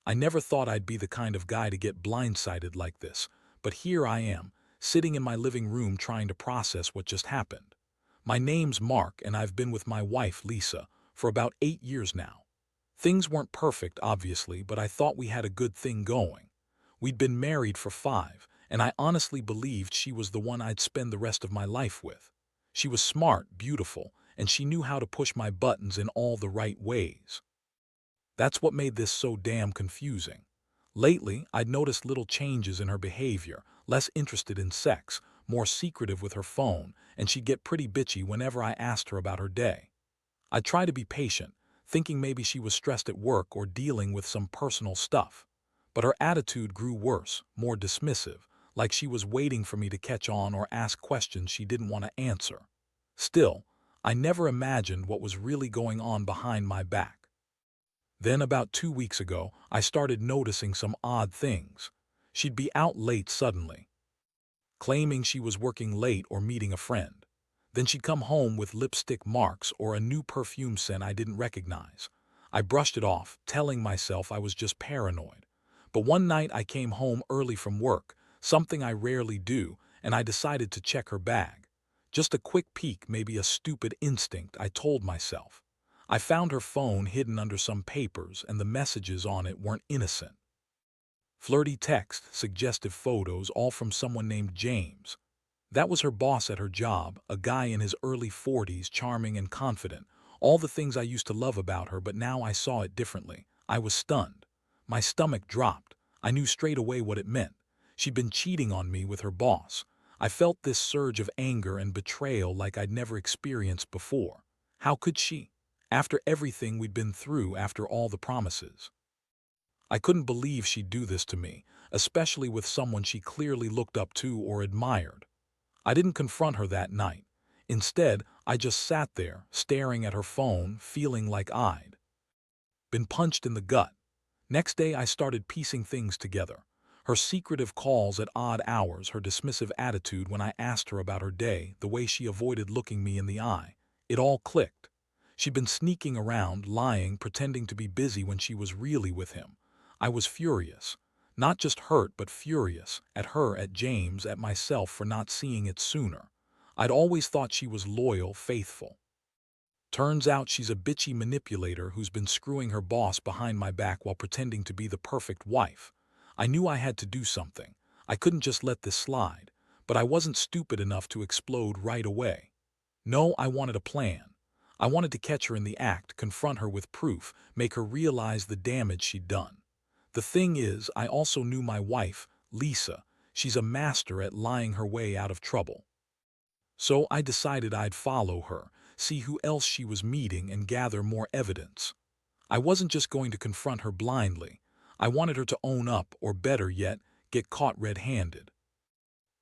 I never thought I'd be the kind of guy to get blindsided like this, but here I am, sitting in my living room trying to process what just happened. My name's Mark, and I've been with my wife, Lisa, for about 8 years now. Things weren't perfect, obviously, but I thought we had a good thing going. We'd been married for 5, and I honestly believed she was the one I'd spend the rest of my life with. She was smart, beautiful, and she knew how to push my buttons in all the right ways. That's what made this so damn confusing. Lately, I'd noticed little changes in her behavior, less interested in sex, more secretive with her phone, and she'd get pretty bitchy whenever I asked her about her day. I'd try to be patient, thinking maybe she was stressed at work or dealing with some personal stuff. But her attitude grew worse, more dismissive, like she was waiting for me to catch on or ask questions she didn't want to answer. Still, I never imagined what was really going on behind my back. Then about 2 weeks ago, I started noticing some odd things. She'd be out late suddenly, claiming she was working late or meeting a friend. Then she'd come home with lipstick marks or a new perfume scent I didn't recognize. I brushed it off, telling myself I was just paranoid. But one night I came home early from work, something I rarely do, and I decided to check her bag. Just a quick peek, maybe a stupid instinct, I told myself. I found her phone hidden under some papers, and the messages on it weren't innocent. Flirty texts, suggestive photos, all from someone named James. That was her boss at her job, a guy in his early 40s, charming and confident. All the things I used to love about her, but now I saw it differently. I was stunned. My stomach dropped. I knew straight away what it meant. She'd been cheating on me with her boss. I felt this surge of anger and betrayal like I'd never experienced before. How could she? After everything we'd been through, after all the promises. I couldn't believe she'd do this to me, especially with someone she clearly looked up to or admired. I didn't confront her that night. Instead, I just sat there, staring at her phone, feeling like I'd been punched in the gut. Next day, I started piecing things together. Her secretive calls at odd hours, her dismissive attitude when I asked her about her day, the way she avoided looking me in the eye. It all clicked. She'd been sneaking around, lying, pretending to be busy when she was really with him. I was furious. Not just hurt, but furious. At her, at James, at myself for not seeing it sooner. I'd always thought she was loyal, faithful. Turns out she's a bitchy manipulator who's been screwing her boss behind my back while pretending to be the perfect wife. I knew I had to do something. I couldn't just let this slide. But I wasn't stupid enough to explode right away. No, I wanted a plan. I wanted to catch her in the act, confront her with proof, make her realize the damage she'd done. The thing is, I also knew my wife, Lisa. She's a master at lying her way out of trouble. So I decided I'd follow her, see who else she was meeting, and gather more evidence. I wasn't just going to confront her blindly. I wanted her to own up, or better yet, get caught red-handed.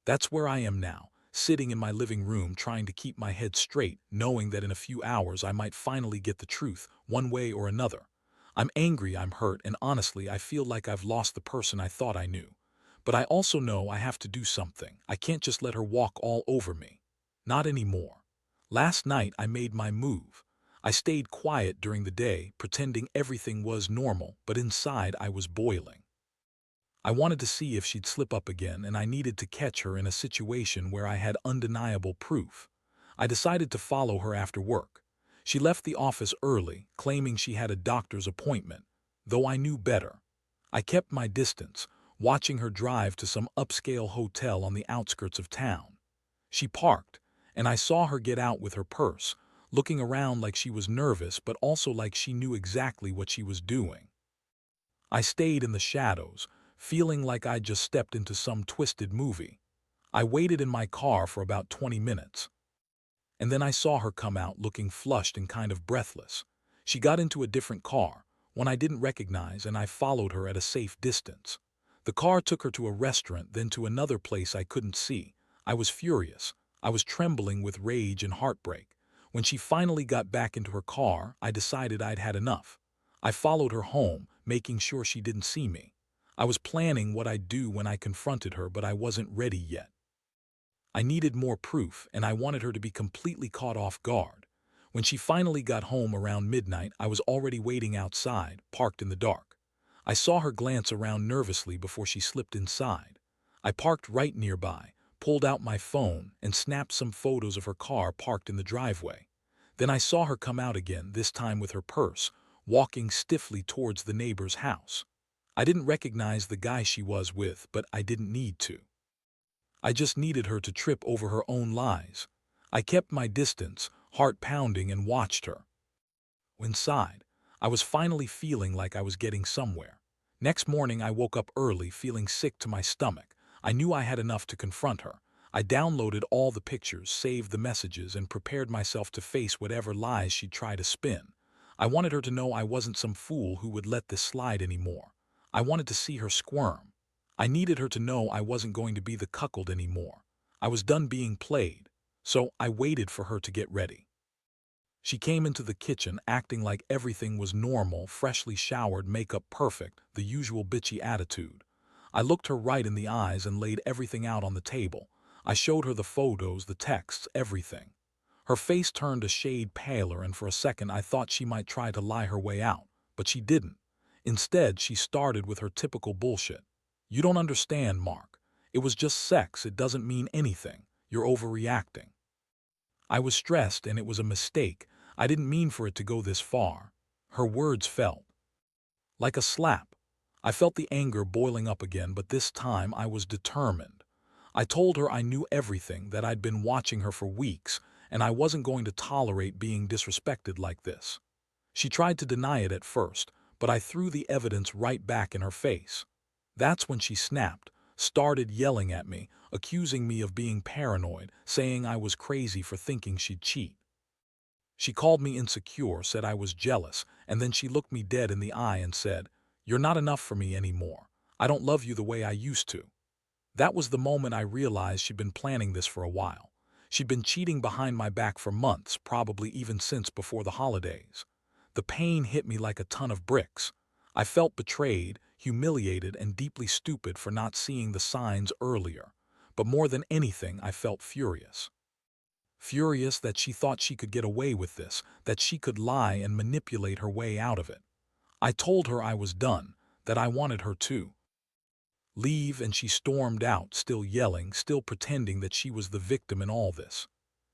That's where I am now, sitting in my living room trying to keep my head straight, knowing that in a few hours I might finally get the truth, one way or another. I'm angry, I'm hurt, and honestly I feel like I've lost the person I thought I knew. But I also know I have to do something. I can't just let her walk all over me. Not anymore. Last night I made my move. I stayed quiet during the day, pretending everything was normal, but inside I was boiling. I wanted to see if she'd slip up again, and I needed to catch her in a situation where I had undeniable proof. I decided to follow her after work. She left the office early, claiming she had a doctor's appointment, though I knew better. I kept my distance, watching her drive to some upscale hotel on the outskirts of town. She parked, and I saw her get out with her purse, looking around like she was nervous but also like she knew exactly what she was doing. I stayed in the shadows, feeling like I'd just stepped into some twisted movie. I waited in my car for about 20 minutes. And then I saw her come out looking flushed and kind of breathless. She got into a different car, one I didn't recognize, and I followed her at a safe distance. The car took her to a restaurant, then to another place I couldn't see. I was furious. I was trembling with rage and heartbreak. When she finally got back into her car, I decided I'd had enough. I followed her home, making sure she didn't see me. I was planning what I'd do when I confronted her, but I wasn't ready yet. I needed more proof, and I wanted her to be completely caught off guard. When she finally got home around midnight, I was already waiting outside, parked in the dark. I saw her glance around nervously before she slipped inside. I parked right nearby, pulled out my phone, and snapped some photos of her car parked in the driveway. Then I saw her come out again, this time with her purse, walking stiffly towards the neighbor's house. I didn't recognize the guy she was with, but I didn't need to. I just needed her to trip over her own lies. I kept my distance, heart pounding, and watched her. Inside, I was finally feeling like I was getting somewhere. Next morning, I woke up early, feeling sick to my stomach. I knew I had enough to confront her. I downloaded all the pictures, saved the messages, and prepared myself to face whatever lies she'd try to spin. I wanted her to know I wasn't some fool who would let this slide anymore. I wanted to see her squirm. I needed her to know I wasn't going to be the cuckold anymore. I was done being played. So I waited for her to get ready. She came into the kitchen acting like everything was normal, freshly showered, makeup perfect, the usual bitchy attitude. I looked her right in the eyes and laid everything out on the table. I showed her the photos, the texts, everything. Her face turned a shade paler, and for a second I thought she might try to lie her way out, but she didn't. Instead, she started with her typical bullshit. "You don't understand, Mark. It was just sex. It doesn't mean anything. You're overreacting." I was stressed, and it was a mistake. I didn't mean for it to go this far. Her words felt like a slap. I felt the anger boiling up again, but this time I was determined. I told her I knew everything, that I'd been watching her for weeks, and I wasn't going to tolerate being disrespected like this. She tried to deny it at first, but I threw the evidence right back in her face. That's when she snapped, started yelling at me, accusing me of being paranoid, saying I was crazy for thinking she'd cheat. She called me insecure, said I was jealous, and then she looked me dead in the eye and said, "You're not enough for me anymore. I don't love you the way I used to." That was the moment I realized she'd been planning this for a while. She'd been cheating behind my back for months, probably even since before the holidays. The pain hit me like a ton of bricks. I felt betrayed, humiliated, and deeply stupid for not seeing the signs earlier. But more than anything, I felt furious. Furious that she thought she could get away with this, that she could lie and manipulate her way out of it. I told her I was done, that I wanted her to leave, and she stormed out, still yelling, still pretending that she was the victim in all this.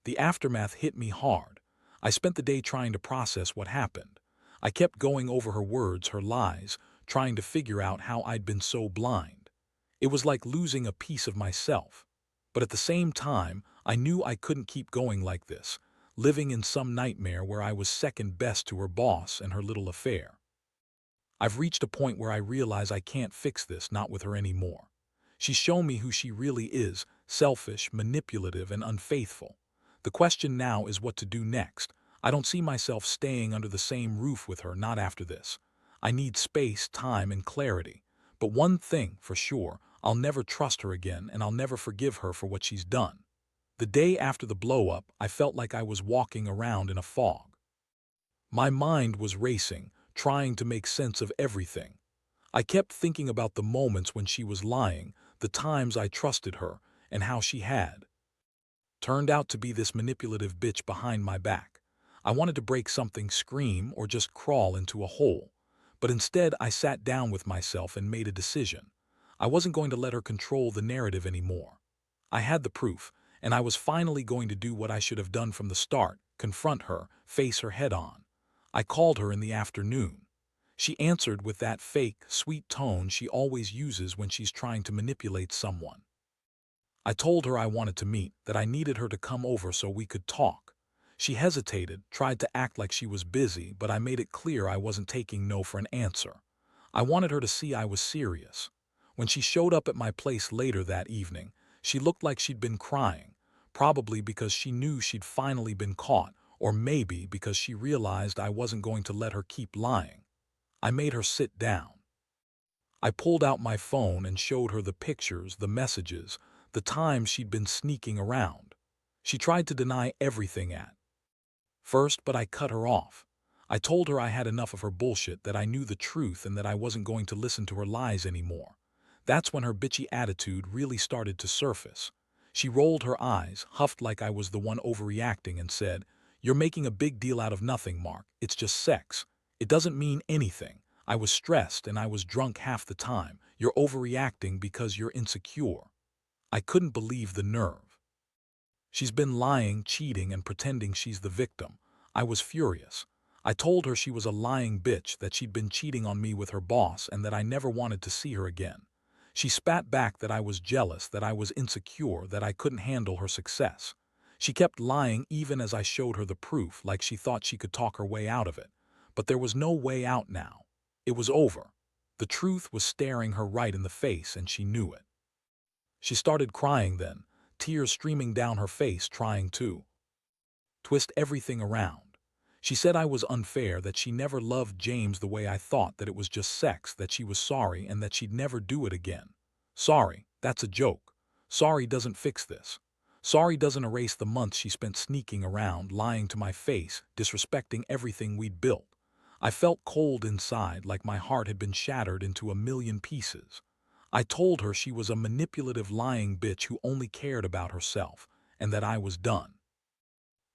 The aftermath hit me hard. I spent the day trying to process what happened. I kept going over her words, her lies, trying to figure out how I'd been so blind. It was like losing a piece of myself. But at the same time, I knew I couldn't keep going like this, living in some nightmare where I was second best to her boss and her little affair. I've reached a point where I realize I can't fix this, not with her anymore. She's shown me who she really is, selfish, manipulative, and unfaithful. The question now is what to do next. I don't see myself staying under the same roof with her, not after this. I need space, time, and clarity. But one thing for sure, I'll never trust her again, and I'll never forgive her for what she's done. The day after the blow-up, I felt like I was walking around in a fog. My mind was racing, trying to make sense of everything. I kept thinking about the moments when she was lying, the times I trusted her, and how she had turned out to be this manipulative bitch behind my back. I wanted to break something, scream, or just crawl into a hole. But instead, I sat down with myself and made a decision. I wasn't going to let her control the narrative anymore. I had the proof, and I was finally going to do what I should have done from the start: confront her, face her head on. I called her in the afternoon. She answered with that fake, sweet tone she always uses when she's trying to manipulate someone. I told her I wanted to meet, that I needed her to come over so we could talk. She hesitated, tried to act like she was busy, but I made it clear I wasn't taking no for an answer. I wanted her to see I was serious. When she showed up at my place later that evening, she looked like she'd been crying, probably because she knew she'd finally been caught, or maybe because she realized I wasn't going to let her keep lying. I made her sit down. I pulled out my phone and showed her the pictures, the messages, the times she'd been sneaking around. She tried to deny everything at first, but I cut her off. I told her I had enough of her bullshit, that I knew the truth, and that I wasn't going to listen to her lies anymore. That's when her bitchy attitude really started to surface. She rolled her eyes, huffed like I was the one overreacting, and said, "You're making a big deal out of nothing, Mark. It's just sex. It doesn't mean anything. I was stressed and I was drunk half the time. You're overreacting because you're insecure. I couldn't believe the nerve. She's been lying, cheating, and pretending she's the victim. I was furious. I told her she was a lying bitch, that she'd been cheating on me with her boss, and that I never wanted to see her again. She spat back that I was jealous, that I was insecure, that I couldn't handle her success. She kept lying even as I showed her the proof, like she thought she could talk her way out of it. But there was no way out now. It was over. The truth was staring her right in the face, and she knew it. She started crying then, tears streaming down her face, trying to twist everything around. She said I was unfair, that she never loved James the way I thought, that it was just sex, that she was sorry and that she'd never do it again. Sorry, that's a joke. Sorry doesn't fix this. Sorry doesn't erase the months she spent sneaking around, lying to my face, disrespecting everything we'd built. I felt cold inside, like my heart had been shattered into a million pieces. I told her she was a manipulative, lying bitch who only cared about herself, and that I was done.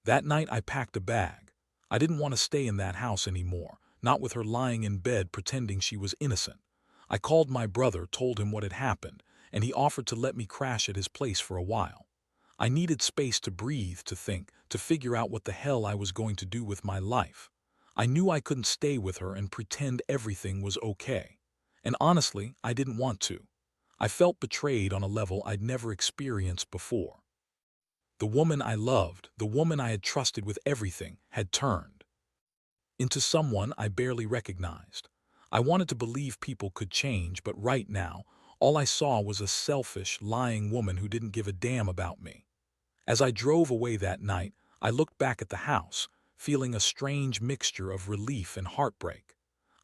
That night I packed a bag. I didn't want to stay in that house anymore, not with her lying in bed pretending she was innocent. I called my brother, told him what had happened, and he offered to let me crash at his place for a while. I needed space to breathe, to think, to figure out what the hell I was going to do with my life. I knew I couldn't stay with her and pretend everything was okay. And honestly, I didn't want to. I felt betrayed on a level I'd never experienced before. The woman I loved, the woman I had trusted with everything, had turned into someone I barely recognized. I wanted to believe people could change, but right now, all I saw was a selfish, lying woman who didn't give a damn about me. As I drove away that night, I looked back at the house, feeling a strange mixture of relief and heartbreak.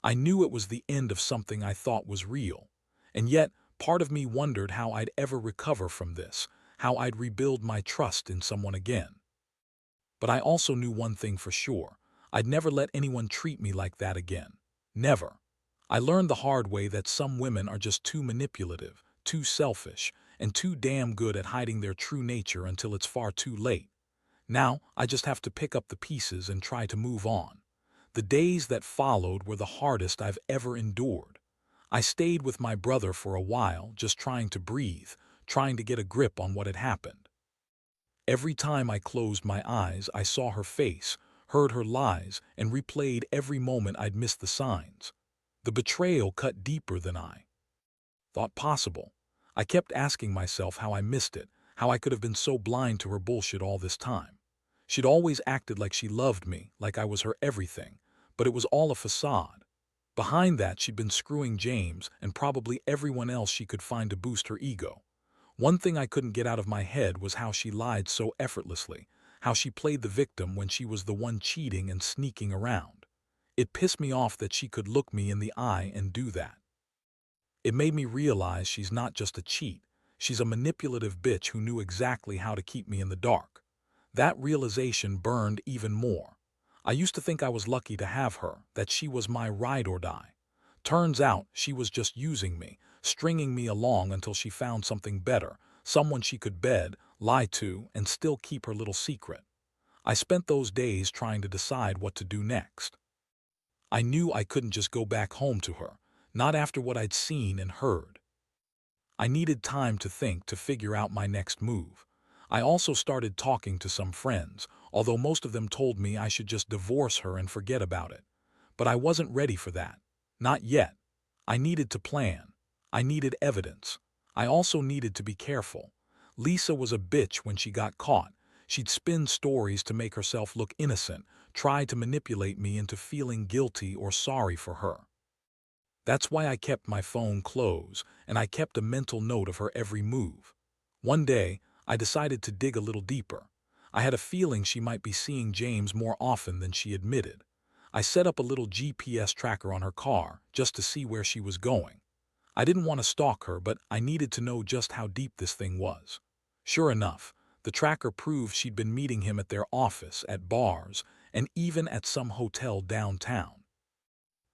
I knew it was the end of something I thought was real. And yet, part of me wondered how I'd ever recover from this, how I'd rebuild my trust in someone again. But I also knew one thing for sure. I'd never let anyone treat me like that again. Never. I learned the hard way that some women are just too manipulative, too selfish, and too damn good at hiding their true nature until it's far too late. Now, I just have to pick up the pieces and try to move on. The days that followed were the hardest I've ever endured. I stayed with my brother for a while, just trying to breathe, trying to get a grip on what had happened. Every time I closed my eyes, I saw her face, heard her lies, and replayed every moment I'd missed the signs. The betrayal cut deeper than I thought possible. I kept asking myself how I missed it, how I could have been so blind to her bullshit all this time. She'd always acted like she loved me, like I was her everything, but it was all a facade. Behind that, she'd been screwing James and probably everyone else she could find to boost her ego. One thing I couldn't get out of my head was how she lied so effortlessly, how she played the victim when she was the one cheating and sneaking around. It pissed me off that she could look me in the eye and do that. It made me realize she's not just a cheat, she's a manipulative bitch who knew exactly how to keep me in the dark. That realization burned even more. I used to think I was lucky to have her, that she was my ride or die. Turns out she was just using me, stringing me along until she found something better, someone she could bed, lie to, and still keep her little secret. I spent those days trying to decide what to do next. I knew I couldn't just go back home to her, not after what I'd seen and heard. I needed time to think, to figure out my next move. I also started talking to some friends, although most of them told me I should just divorce her and forget about it. But I wasn't ready for that. Not yet. I needed to plan. I needed evidence. I also needed to be careful. Lisa was a bitch when she got caught. She'd spin stories to make herself look innocent, try to manipulate me into feeling guilty or sorry for her. That's why I kept my phone close, and I kept a mental note of her every move. One day, I decided to dig a little deeper. I had a feeling she might be seeing James more often than she admitted. I set up a little GPS tracker on her car just to see where she was going. I didn't want to stalk her, but I needed to know just how deep this thing was. Sure enough, the tracker proved she'd been meeting him at their office, at bars, and even at some hotel downtown.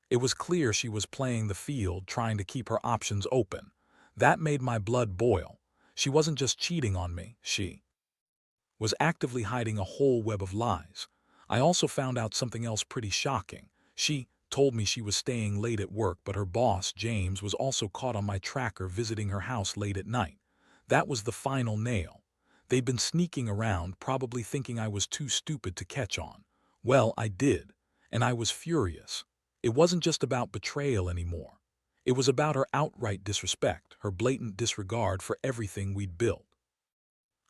It was clear she was playing the field, trying to keep her options open. That made my blood boil. She wasn't just cheating on me, she was actively hiding a whole web of lies. I also found out something else pretty shocking. She told me she was staying late at work, but her boss, James, was also caught on my tracker visiting her house late at night. That was the final nail. They'd been sneaking around, probably thinking I was too stupid to catch on. Well, I did, and I was furious. It wasn't just about betrayal anymore. It was about her outright disrespect, her blatant disregard for everything we'd built.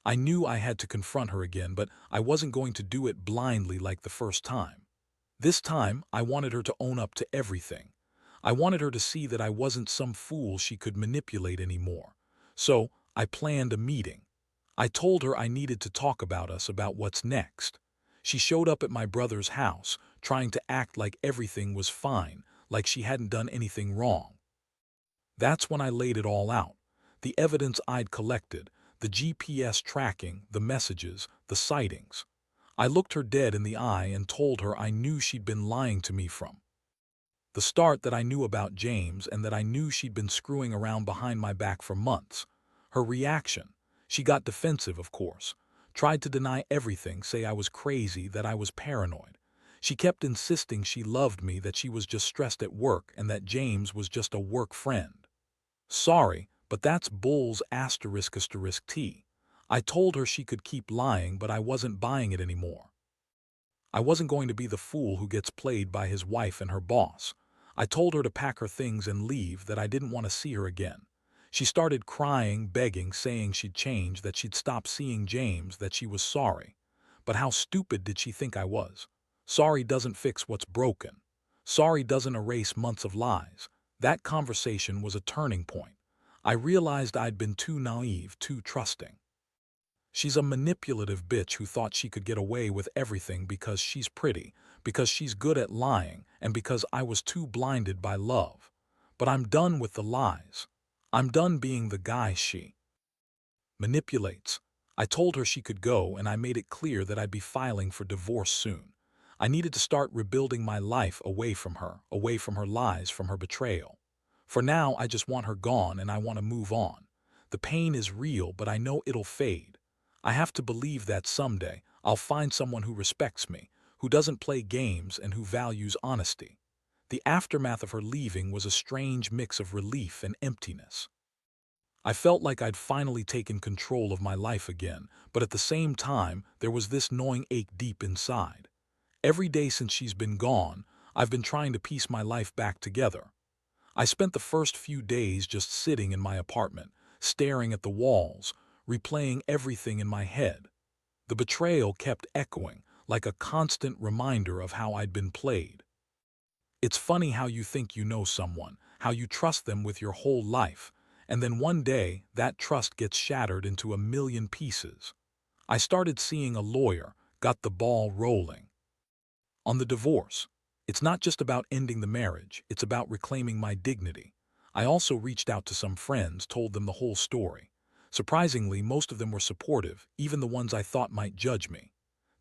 I knew I had to confront her again, but I wasn't going to do it blindly like the first time. This time, I wanted her to own up to everything. I wanted her to see that I wasn't some fool she could manipulate anymore. So, I planned a meeting. I told her I needed to talk about us, about what's next. She showed up at my brother's house, trying to act like everything was fine, like she hadn't done anything wrong. That's when I laid it all out. The evidence I'd collected, the GPS tracking, the messages, the sightings. I looked her dead in the eye and told her I knew she'd been lying to me from the start, that I knew about James and that I knew she'd been screwing around behind my back for months. Her reaction? She got defensive, of course. Tried to deny everything, say I was crazy, that I was paranoid. She kept insisting she loved me, that she was just stressed at work, and that James was just a work friend. Sorry, but that's bull's asterisk asterisk T. I told her she could keep lying, but I wasn't buying it anymore. I wasn't going to be the fool who gets played by his wife and her boss. I told her to pack her things and leave, that I didn't want to see her again. She started crying, begging, saying she'd change, that she'd stop seeing James, that she was sorry. But how stupid did she think I was? Sorry doesn't fix what's broken. Sorry doesn't erase months of lies. That conversation was a turning point. I realized I'd been too naive, too trusting. She's a manipulative bitch who thought she could get away with everything because she's pretty, because she's good at lying, and because I was too blinded by love. But I'm done with the lies. I'm done being the guy she manipulates. I told her she could go, and I made it clear that I'd be filing for divorce soon. I needed to start rebuilding my life away from her lies, from her betrayal. For now, I just want her gone, and I want to move on. The pain is real, but I know it'll fade. I have to believe that someday I'll find someone who respects me, who doesn't play games, and who values honesty. The aftermath of her leaving was a strange mix of relief and emptiness. I felt like I'd finally taken control of my life again, but at the same time, there was this gnawing ache deep inside. Every day since she's been gone, I've been trying to piece my life back together. I spent the first few days just sitting in my apartment, staring at the walls, replaying everything in my head. The betrayal kept echoing, like a constant reminder of how I'd been played. It's funny how you think you know someone, how you trust them with your whole life, and then one day that trust gets shattered into a million pieces. I started seeing a lawyer, got the ball rolling. On the divorce, it's not just about ending the marriage, it's about reclaiming my dignity. I also reached out to some friends, told them the whole story. Surprisingly, most of them were supportive, even the ones I thought might judge me.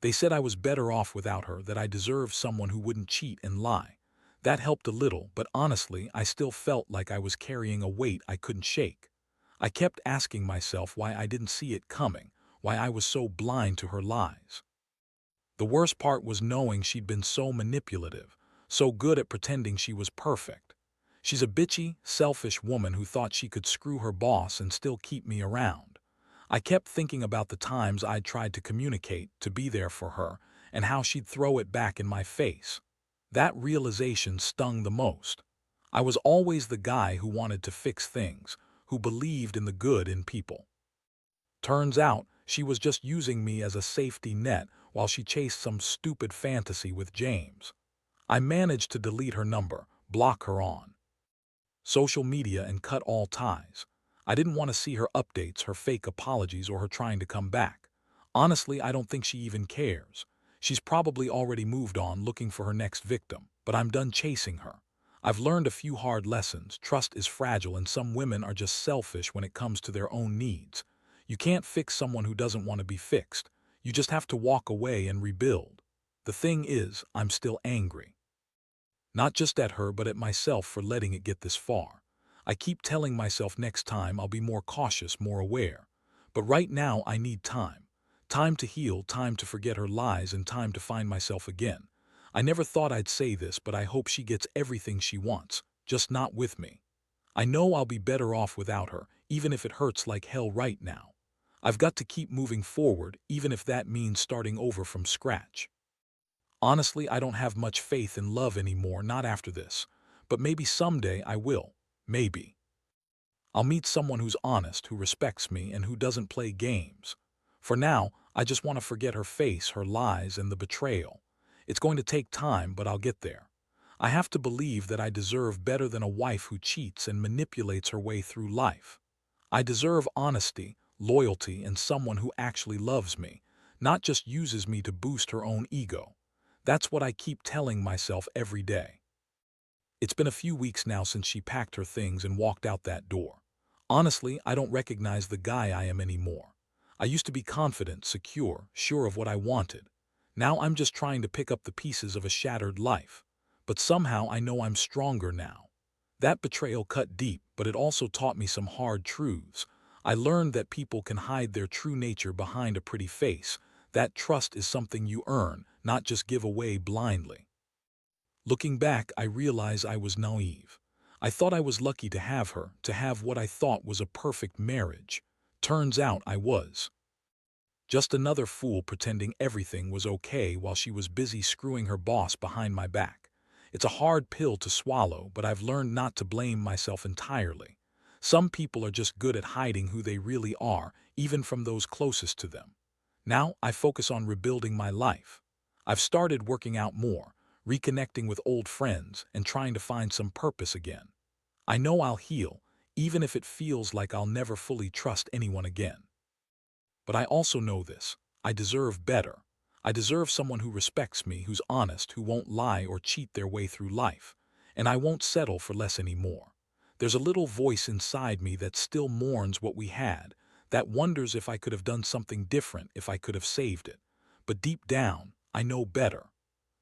They said I was better off without her, that I deserved someone who wouldn't cheat and lie. That helped a little, but honestly, I still felt like I was carrying a weight I couldn't shake. I kept asking myself why I didn't see it coming, why I was so blind to her lies. The worst part was knowing she'd been so manipulative, so good at pretending she was perfect. She's a bitchy, selfish woman who thought she could screw her boss and still keep me around. I kept thinking about the times I'd tried to communicate, to be there for her, and how she'd throw it back in my face. That realization stung the most. I was always the guy who wanted to fix things, who believed in the good in people. Turns out, she was just using me as a safety net while she chased some stupid fantasy with James. I managed to delete her number, block her on social media, and cut all ties. I didn't want to see her updates, her fake apologies, or her trying to come back. Honestly, I don't think she even cares. She's probably already moved on, looking for her next victim, but I'm done chasing her. I've learned a few hard lessons. Trust is fragile, and some women are just selfish when it comes to their own needs. You can't fix someone who doesn't want to be fixed. You just have to walk away and rebuild. The thing is, I'm still angry. Not just at her, but at myself for letting it get this far. I keep telling myself next time I'll be more cautious, more aware. But right now I need time. Time to heal, time to forget her lies, and time to find myself again. I never thought I'd say this, but I hope she gets everything she wants, just not with me. I know I'll be better off without her, even if it hurts like hell right now. I've got to keep moving forward, even if that means starting over from scratch. Honestly, I don't have much faith in love anymore, not after this. But maybe someday I will. Maybe. I'll meet someone who's honest, who respects me, and who doesn't play games. For now, I just want to forget her face, her lies, and the betrayal. It's going to take time, but I'll get there. I have to believe that I deserve better than a wife who cheats and manipulates her way through life. I deserve honesty, loyalty, and someone who actually loves me, not just uses me to boost her own ego. That's what I keep telling myself every day. It's been a few weeks now since she packed her things and walked out that door. Honestly, I don't recognize the guy I am anymore. I used to be confident, secure, sure of what I wanted. Now I'm just trying to pick up the pieces of a shattered life. But somehow I know I'm stronger now. That betrayal cut deep, but it also taught me some hard truths. I learned that people can hide their true nature behind a pretty face. That trust is something you earn, not just give away blindly. Looking back, I realize I was naive. I thought I was lucky to have her, to have what I thought was a perfect marriage. Turns out I was. Just another fool pretending everything was okay while she was busy screwing her boss behind my back. It's a hard pill to swallow, but I've learned not to blame myself entirely. Some people are just good at hiding who they really are, even from those closest to them. Now I focus on rebuilding my life. I've started working out more, reconnecting with old friends, and trying to find some purpose again. I know I'll heal, even if it feels like I'll never fully trust anyone again. But I also know this. I deserve better. I deserve someone who respects me, who's honest, who won't lie or cheat their way through life. And I won't settle for less anymore. There's a little voice inside me that still mourns what we had, that wonders if I could have done something different, if I could have saved it. But deep down, I know better.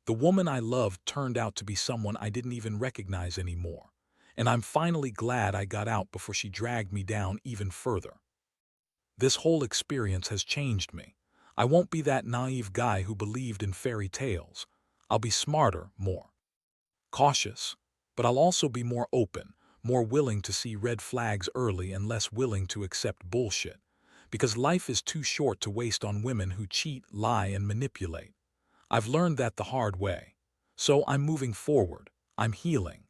The woman I loved turned out to be someone I didn't even recognize anymore. And I'm finally glad I got out before she dragged me down even further. This whole experience has changed me. I won't be that naive guy who believed in fairy tales. I'll be smarter, more cautious, but I'll also be more open, more willing to see red flags early and less willing to accept bullshit. Because life is too short to waste on women who cheat, lie, and manipulate. I've learned that the hard way. So I'm moving forward. I'm healing.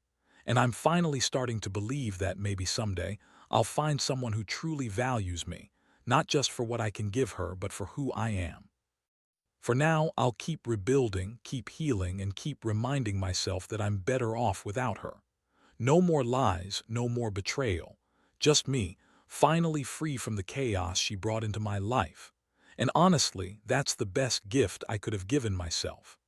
And I'm finally starting to believe that maybe someday I'll find someone who truly values me, not just for what I can give her, but for who I am. For now, I'll keep rebuilding, keep healing, and keep reminding myself that I'm better off without her. No more lies, no more betrayal. Just me, finally free from the chaos she brought into my life. And honestly, that's the best gift I could have given myself.